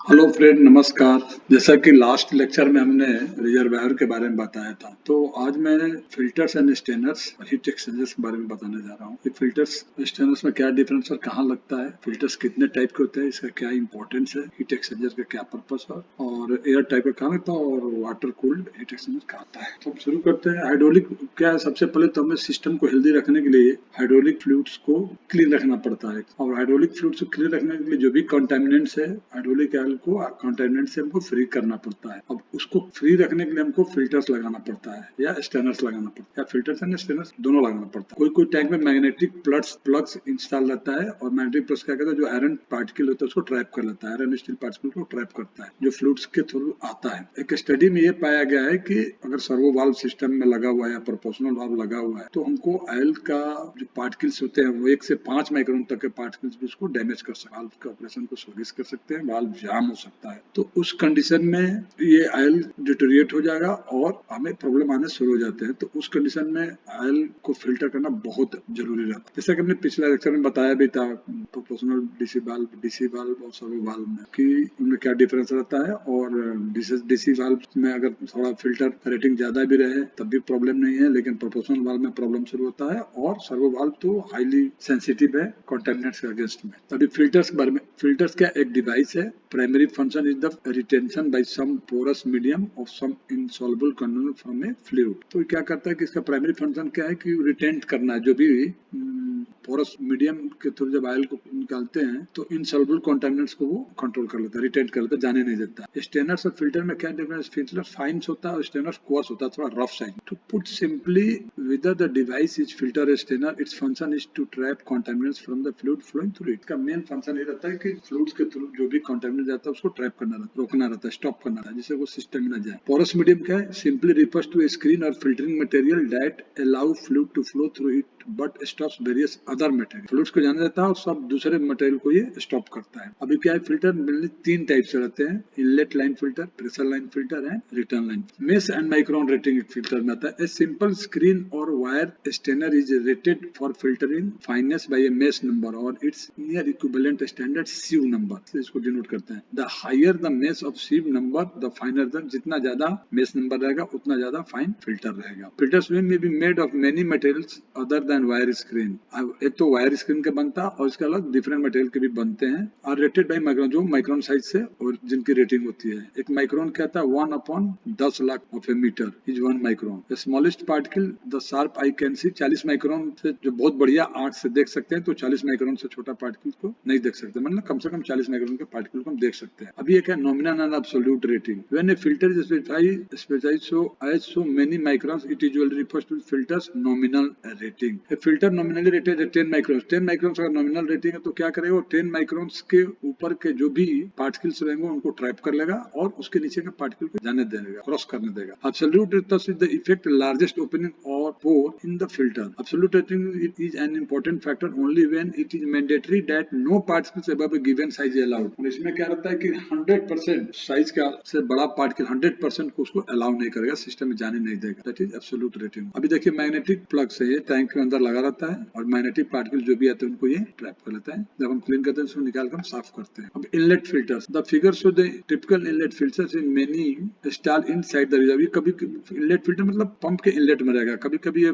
Hello friend, नमस्कार। जैसा कि लास्ट लेक्चर में हमने रिजर्वायर के बारे में बताया था, तो आज मैं फिल्टर्स एंड स्टेनर्स और हीट एक्सचेंजर्स के बारे में बताने जा रहा हूँ कि फिल्टर्स स्टेनर्स में क्या डिफरेंस और कहाँ लगता है, फिल्टर्स कितने टाइप के होते हैं, इसका क्या इंपॉर्टेंस है, हीट एक्सचेंजर का क्या पर्पस है और एयर टाइप का कहाँ लगता है और वाटर कूल्ड हीट एक्सचेंजर कहाँ आता है। तो हम शुरू करते हैं। हाइड्रोलिक क्या है, सबसे पहले तो हमें सिस्टम को हेल्दी रखने के लिए हाइड्रोलिक फ्लूइड्स को क्लीन रखना पड़ता है, और हाइड्रोलिक फ्लूइड्स को क्लीन रखने के लिए जो भी कंटामिनेंट्स है हाइड्रोलिक ऑयल को कंटामिनेंट से हमको फ्री करना पड़ता है। अब उसको फ्री रखने के लिए हमको फिल्टर्स लगाना पड़ता है या स्टेनर्स लगाना पड़ता है, या फिल्टर्स एंड स्टेनर्स दोनों लगाना पड़ता है। कोई कोई टैंक में मैग्नेटिक प्लग्स इंस्टॉल रहता है, और मैग्नेटिक प्लग्स क्या करता है, जो आयरन पार्टिकल होता है उसको ट्रैप कर लेता है, आयरन स्टील पार्टिकल को ट्रैप करता है, जो फ्लूइड्स के थ्रू आता है। एक स्टडी में ये पाया गया है कि अगर सर्वो वाल्व सिस्टम में लगा हुआ है या प्रोपोर्शनल वाल्व लगा हुआ है, तो हमको ऑयल का जो पार्टिकल्स होते हैं वो 1 से 5 माइक्रोन तक के पार्टिकल्स भी उसको डैमेज कर सकते हैं, वाल्व के ऑपरेशन को स्लगिश कर सकते हैं, वाल्व जाम हो सकता है। तो उस कंडीशन में ये ऑयल डिटोरिएट हो जाएगा और हमें प्रॉब्लम आने शुरू हो जाते हैं। तो उस कंडीशन में ऑयल को फिल्टर करना बहुत जरूरी रहता है। जैसा कि हमने पिछले लेक्चर में बताया भी था, प्रोपोर्शनल डीसी वाल्व और सर्वो वाल्व में कि उनमें क्या डिफरेंस रहता है, और डीसी वाल्व में अगर थोड़ा फिल्टर रेटिंग ज्यादा भी रहे तब भी प्रॉब्लम नहीं है, लेकिन प्रोपोर्शनल वाल्व में प्रॉब्लम शुरू होता है, और सर्वो वाल्व तो हाईली सेंसिटिव है कॉन्टेमिनेंट्स के अगेंस्ट में। अभी फिल्टर्स के बारे में, फिल्टर्स क्या एक डिवाइस है। Primary function is the retention by some porous medium of some insoluble component from a fluid. तो क्या करता है कि इसका प्राइमरी फंक्शन क्या है कि रिटेंट करना है, जो भी पोरस मीडियम के थ्रू जब ऑयल को निकालते हैं तो इनसॉल्युबल कंटामिनेंट्स को वो कंट्रोल कर लेता है, रिटेंट कर लेता है, जाने नहीं देता। स्टेनर्स और फिल्टर में क्या डिफरेंस, फिल्टर फाइन्स होता है और स्टेनर्स कोर्स होता है, थोड़ा rough size. To put simply, whether the device is filter or strainer, its function is to trap contaminants from the fluid flowing through it। का मेन फंक्शन ये रहता है कि फ्लूइड्स के थ्रू जो भी कंटामिनेंट जाता है उसको ट्रैप करना रहता है, रोकना रहता है, स्टॉप करना रहता है, जिससे वो सिस्टम में न जाए। पोरस मीडियम क्या है, simply refers to a screen और filtering material that allow fluid to flow through it but stops various other material. Fluids को जाने देता है और सब दूसरे मटेरियल को ये स्टॉप करता है। अभी क्या है, फिल्टर मेनली 3 टाइप से रहते हैं, inlet line filter, pressure line filter and return line. Mesh and micron rating filter में आता है। ए सिंपल स्क्रीन और wire strainer is rated for filtering fineness by a mesh number और its near equivalent standard sieve number से इसको denote करते हैं। The higher the mesh of sieve number the finer the, जितना ज्यादा mesh number रहेगा उतना ज्यादा फाइन फिल्टर रहेगा। फिल्टर्स में be made of many materials other than wire screen. एक तो वायर स्क्रीन के बनता है और इसके अलग डिफरेंट मटेरियल के भी बनते हैं, और रेटेड बाय माइक्रोन, जो माइक्रोन साइज से और जिनकी रेटिंग होती है। एक माइक्रोन कहता है 1/10 lakh of a metre is 1 micron. The smallest particle the sharp eye can see, 40 micron से जो बहुत बढ़िया आंख से देख सकते हैं, तो 40 माइक्रोन से छोटा पार्टिकल को नहीं देख सकते, मतलब कम से कम 40 माइक्रोन के पार्टिकल को हम देख सकते हैं। अभी एक है nominal and absolute rating. When a filter is specified so many microns, it usually refers to filters nominal rating. A filter nominally rated है 10 माइक्रोन। 10 माइक्रोन अगर नॉमिनल रेटिंग है तो क्या करेगा, 10 माइक्रोन के ऊपर के जो भी पार्टिकल्स रहेंगे उनको ट्रैप कर लेगा और उसके नीचे के पार्टिकल को जाने देगा, क्रॉस करने देगा। Absolute rating is the effect largest opening और pore in the filter. Absolute rating it is an important factor only when it is mandatory that no particles above a given size allowed. और इसमें क्या रहता है कि 100% size का से बड़ा पार्टिकल 100% को उसको अलाउ नहीं करेगा, सिस्टम में जाने नहीं देगा। That is absolute rating. अभी देखिए मैग्नेटिक प्लग से ये टैंक के अंदर लगा रहता है और मैग्नेटिक पार्टिकल जो भी आते हैं उनको ये ट्रैप कर लेता है। जब हम क्लीन करते हैं उसको निकाल कर हम साफ करते हैं। अब inlet filters, the figure show the typical inlet filters in many installed inside the reservoir. कभी इनलेट फिल्टर मतलब पंप के इनलेट में रहेगा, कभी कभी ये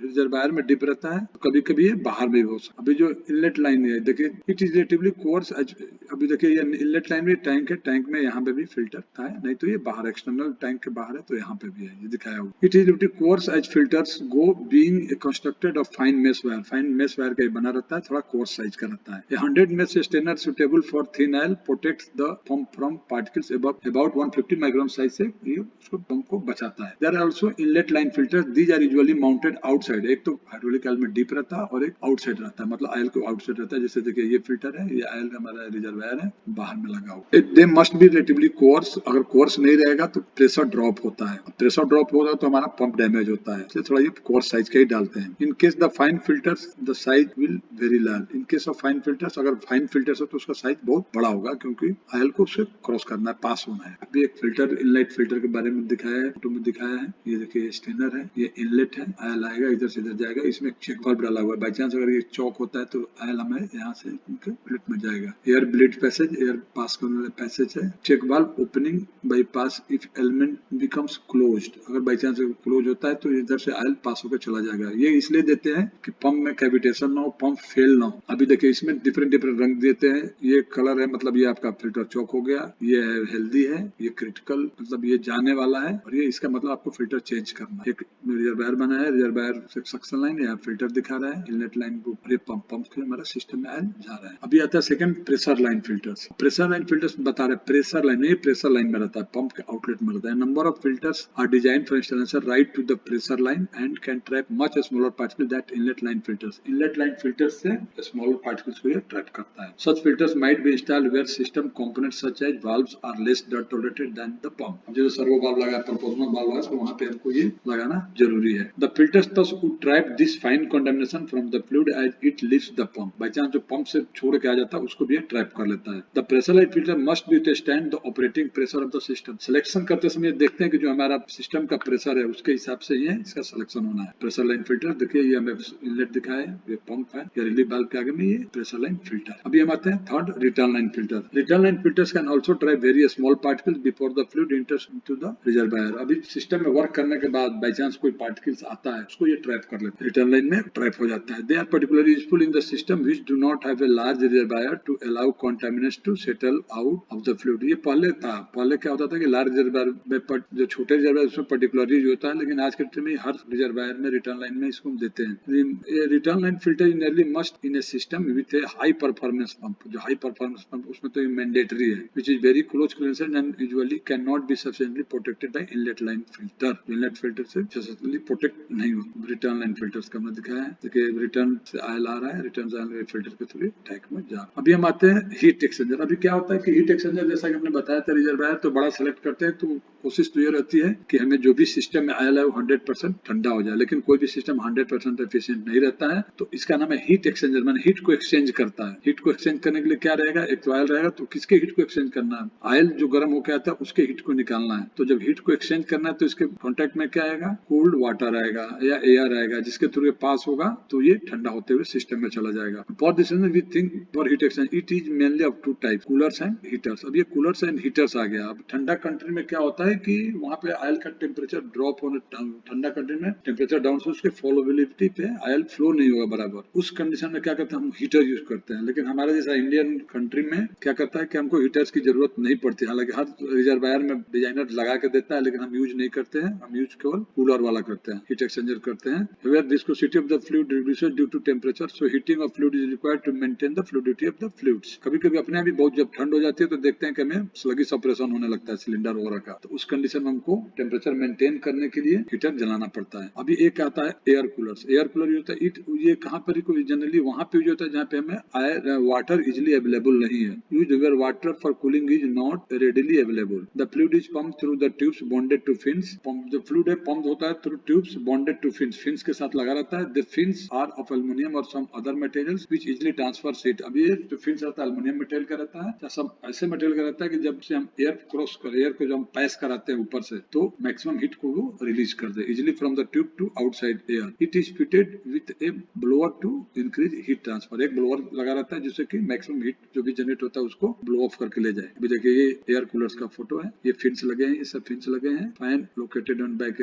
रिजर्वायर में डिप रहता है, कभी कभी ये बाहर में भी हो सकता है। अभी जो इनलेट लाइन है देखिए, इट इज रिलेटिवली कोर्स। अभी देखिए ये इनलेट लाइन में टैंक है, टैंक में यहाँ पे भी फिल्टर था, नहीं तो ये बाहर एक्सटर्नल टैंक के बाहर है, तो यहाँ पे भी है, ये दिखाया हुआ। It is relatively coarse as filters go being constructed of fine mesh wire. Fine mesh wire का बना रहता है, थोड़ा कोर्स साइज का रहता है। 100 mesh strainer suitable for thin oil protects the pump from particles about 150 micron size से, ये उसको पंप को बचाता है। There are also inlet line filters, these are usually mounted outside. एक तो हाइड्रोलिक ऑयल में डीप रहता है और एक आउटसाइड रहता है, मतलब ऑयल को आउटसाइड रहता है। जैसे देखिए ये फिल्टर है, ये ऑयल हमारा रिजर्वायर है, बाहर में लगा हुआ। They must be relatively course. अगर कोर्स नहीं रहेगा तो प्रेशर ड्रॉप होता है, प्रेशर ड्रॉप होगा तो हमारा पंप डैमेज होता है, इसलिए थोड़ा ये कोर्स साइज का ही डालते हैं। In case the fine filters the size will very large. In case of fine filters, अगर फाइन फिल्टर्स हो तो उसका साइज बहुत बड़ा होगा, क्योंकि ऑयल को उससे क्रॉस करना है, पास होना है। अभी एक फिल्टर इनलेट फिल्टर के बारे में दिखाया है, फोटो में दिखाया है। ये देखिए स्टेनर है, ये ये इनलेट है, आयल आएगा इधर से इधर जाएगा, इसमें चेक वाल्व डाला हुआ है। बाई चांस अगर ये चौक होता है तो आयल हमें यहाँ से ब्लेड में जाएगा। Air blade passage, air pass करने वाला पैसेज है। Check valve opening bypass if element becomes closed, अगर बाई चांस क्लोज होता है तो इधर से आयल पास होकर चला जाएगा। ये इसलिए देते हैं कि पंप में कैविटेशन ना हो, पंप फेल ना हो। अभी देखिए इसमें डिफरेंट डिफरेंट रंग देते हैं। ये कलर है, मतलब ये आपका फिल्टर चौक हो गया, ये हेल्दी है, ये क्रिटिकल मतलब ये जाने वाला है, और ये इसका मतलब आपको फिल्टर चेंज करना है। एक रिजर्वायर बना है, रिजर्वायर से सक्शन लाइन या फिल्टर दिखा रहा है, इनलेट लाइन को, और ये पंप के हमारा सिस्टम में आयल जा रहा है। अभी आता है second pressure line filters. Pressure line filters बता रहे हैं, प्रेशर लाइन नहीं, प्रेशर लाइन में रहता है, पंप के आउटलेट में रहता है। Number of filters are design for installation right to the pressure line and can trap much smaller particle that inlet line filters. Inlet line filters से smaller particles को ये ट्रैप करता है। Such filters might be installed where system components such as valves are less dirt tolerated than the pump. अब जो servo valve लगा है, proportional valve है, तो वहां पे हमको ये लगाना जरूरी है। The filters thus would trap this fine contamination from the fluid as it leaves the pump. By chance जो पंप से छोड़ के आ जाता है उसको भी ये ट्रैप कर लेता है। The pressure line filter must be to stand the operating pressure of the system. Selection करते समय देखते हैं कि जो हमारा सिस्टम का प्रेशर है उसके हिसाब से ये इसका सिलेक्शन होना है। प्रेशर लाइन फिल्टर देखिए, ये हमें इनलेट दिखाया है, ये पंप है, ये रिलीफ वाल्व के आगे में ये प्रेशर लाइन फिल्टर। अभी हम आते हैं third return line filter. Return line filters can also trap very small particles before the fluid enters into the reservoir. अभी सिस्टम में वर्क करने के बाद बाई चांस कोई पार्टिकल्स आता है उसको ये ट्रैप कर लेते हैं, रिटर्न लाइन में ट्रैप हो जाता है। They are particularly useful in the system which do not have a large reservoir to allow contaminants to settle out of the fluid. ये पहले था, पहले क्या होता था कि लार्ज रिजर्वायर में जो छोटे रिजर्वायर उसमें पर्टिकुलरली यूज होता है, लेकिन आज के टाइम में हर रिजर्वायर में रिटर्न लाइन में इसको देते हैं। ये return line filter is nearly must in A system with A high performance pump. जो हाई परफॉर्मेंस पंप उसमें तो ये मैंडेटरी है, which is very close clearance and usually can not be sufficiently protected by inlet line filter. Inlet filter से successfully protect नहीं हो। Return line filters का हमने दिखाया है, देखिए रिटर्न से आयल आ रहा है, रिटर्न से आयल फिल्टर के थ्रू टैंक में जा। अभी हम आते हैं हीट एक्सचेंजर। अभी क्या होता है कि हीट एक्सचेंजर जैसा कि हमने बताया था, रिजर्वायर तो बड़ा सेलेक्ट करते हैं, तो कोशिश तो ये रहती है कि हमें जो भी सिस्टम में आयल है वो 100% ठंडा हो जाए, लेकिन कोई भी सिस्टम 100% एफिशिएंट नहीं रहता है, तो इसका नाम है हीट एक्सचेंजर। मैंने हीट को एक्सचेंज करता है। हीट को एक्सचेंज करने के लिए क्या रहेगा, एक तो आयल रहेगा, तो किसके हीट को एक्सचेंज करना है, आयल जो गर्म होकर आता है उसके हीट को निकालना है। तो जब हीट को एक्सचेंज करना है तो इसके कॉन्टेक्ट में क्या आएगा, कोल्ड वाटर आएगा या एयर आएगा, जिसके थ्रू ये पास होगा तो ये ठंडा होते हुए सिस्टम में चला जाएगा। For this reason we think for heat exchange it is mainly of two type, coolers and heaters. अब ये कूलर्स एंड हीटर्स आ गया। अब ठंडा कंट्री में क्या होता है कि वहां पे आयल का टेम्परेचर ड्रॉप होने, ठंडा कंट्री में टेम्परेचर डाउन से उसके फ्लोबिलिटी पे आयल फ्लो नहीं होगा बराबर। उस कंडीशन में क्या करते हैं, हम हीटर यूज करते हैं। लेकिन हमारे जैसा इंडियन कंट्री में क्या करता है कि हमको हीटर्स की जरूरत नहीं पड़ती। हालांकि हर रिजर्वायर में डिजाइनर लगा के देता है, लेकिन हम यूज नहीं करते हैं, हम यूज केवल कूलर वाला करते हैं, हीट एक्सचेंजर करते हैं। Where viscosity of the fluid reduces due to temperature, so heating of fluid is required to maintain the fluidity of the fluids. कभी-कभी अपने आप ही बहुत जब ठंड हो जाती है तो देखते हैं कि हमें स्लगिश ऑपरेशन होने लगता है सिलेंडर वगैरह का, तो उस कंडीशन में हमको टेम्परेचर मेंटेन करने के लिए हीटर जलाना पड़ता है। अभी एक आता है एयर कूलर्स। एयर कूलर होता है ये कहाँ पर जनरली वहां पे यूज होता है जहाँ पे हमें वाटर इजिली अवेलेबल नहीं है। Use where water for cooling is not readily available. The fluid is pump through the tubes bonded to fins. जो फ्लूइड है पंप होता है through tubes bonded to fins, fins के साथ लगा रहता है। The fins are of aluminium और some other materials which easily transfer heat. अब ये जो फिन्स रहता है एल्युमिनियम मटेरियल का रहता है या सब ऐसे मटेरियल का रहता है कि जब से हम एयर क्रॉस कर, एयर को जब हम पास कराते हैं ऊपर से, तो मैक्सिमम हीट को वो रिलीज कर दे easily from the tube to outside air. It is fitted with a blower to increase heat transfer. एक ब्लोअर लगा रहता है जिससे कि मैक्सिमम हीट जो भी जनरेट होता है उसको ब्लो ऑफ करके ले जाए। अभी देखिए ये एयर कूलर्स का फोटो है, ये फिन्स लगे हैं, ये सब फिन्स लगे हैं। फैन लोकेटेड ऑन बैक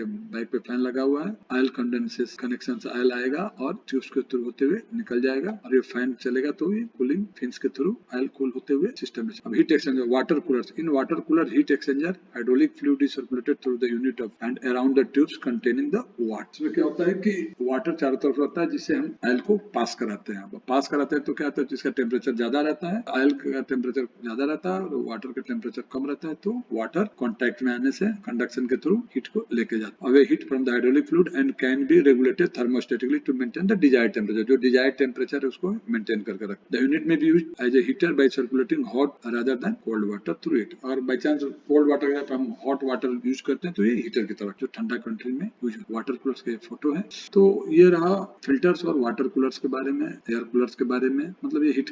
पे फैन लगा हुआ है। ऑयल कंडेंसेस कनेक्शन से ऑयल आएगा और ट्यूब्स के थ्रू होते हुए निकल जाएगा, और ये फैन चलेगा तो ये कूलिंग फिन्स के थ्रू ऑयल कूल होते हुए सिस्टम में। अब heat exchanger water coolers. In water cooler heat exchanger hydraulic fluid is circulated through the unit of and around the tubes containing the water. इसमें क्या होता है कि वाटर चारों तरफ रहता है जिससे हम ऑयल को पास कराते हैं। अब पास कराते हैं तो क्या होता है, जिसका टेम्परेचर ज्यादा रहता है, ऑयल का टेम्परेचर ज्यादा रहता है और वाटर का टेम्परेचर कम रहता है, तो वाटर कॉन्टैक्ट में आने से कंडक्शन के थ्रू हीट को लेके जाता है। Away heat from the hydraulic fluid and can be regulated thermostatically to maintain the desired temperature. जो डिजायर्ड टेम्परेचर है उसको मेंटेन करके रखता है। The unit may be used as a heater by circulating hot rather than cold water through it. अगर by chance cold water हम hot water use करते हैं तो ये हीटर की तरह जो ठंडा कंट्री में यूज वाटर कूलर्स के फोटो है। तो ये रहा फिल्टर्स और वाटर कूलर्स के बारे में, एयर कूलर्स के बारे में, मतलब ये हीट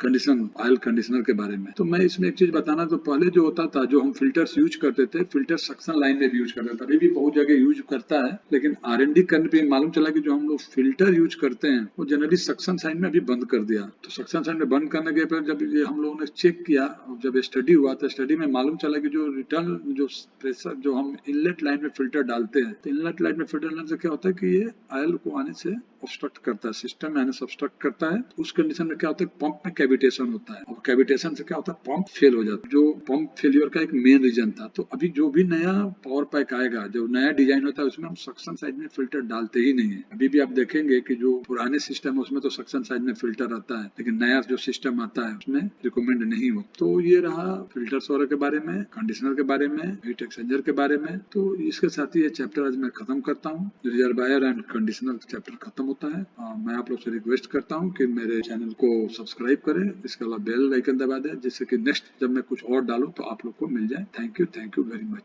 कंडीशन ऑयल कंडीशनर के बारे में। तो मैं इसमें एक चीज बताना, तो पहले जो होता था, जो हम फिल्टर्स यूज करते थे, फिल्टर सक्शन लाइन में भी यूज करते थे, अभी भी बहुत जगह यूज करता है, लेकिन R&D करने पे मालूम चला कि जो हम लोग फिल्टर यूज करते हैं वो जनरली सक्शन साइड में अभी बंद कर दिया। तो सक्शन साइड में बंद करने के बाद जब ये हम लोगों ने चेक किया, जब स्टडी हुआ तो स्टडी में मालूम चला कि जो रिटर्न जो प्रेशर जो हम इनलेट लाइन में फिल्टर डालते हैं, तो इनलेट लाइन में फिल्टर डालने से क्या होता है कि ये ऑयल को आने से ऑब्स्ट्रक्ट करता है, सिस्टम आने से ऑब्स्ट्रक्ट करता है। उस कंडीशन में क्या होता है, पंप में कैविटेशन होता है, और कैविटेशन से क्या होता है, पंप फेल हो जाता है, जो पंप फेलियर का एक मेन रीजन था। तो अभी जो भी नया पावर पैक आएगा, जो नया डिजाइन होता है, उसमें हम सक्शन साइड में फिल्टर डालते ही नहीं है। अभी भी आप देखेंगे कि जो पुराने सिस्टम है उसमें तो सक्शन साइड में फिल्टर आता है, लेकिन नया जो सिस्टम आता है उसमें रिकमेंड नहीं हो। तो ये रहा फिल्टर्स वगैरह के बारे में, कंडीशनर के बारे में, हीट एक्सचेंजर के बारे में। तो इसके साथ ही ये चैप्टर आज मैं खत्म करता हूँ। रिजर्वायर एंड कंडीशनर चैप्टर खत्म होता है। मैं आप लोग से रिक्वेस्ट करता हूँ कि मेरे चैनल को सब्सक्राइब करें, इसके अलावा बेल आइकन दबा दें, जिससे कि नेक्स्ट जब मैं कुछ और डालूं तो आप लोग को मिल जाए। Thank you very much.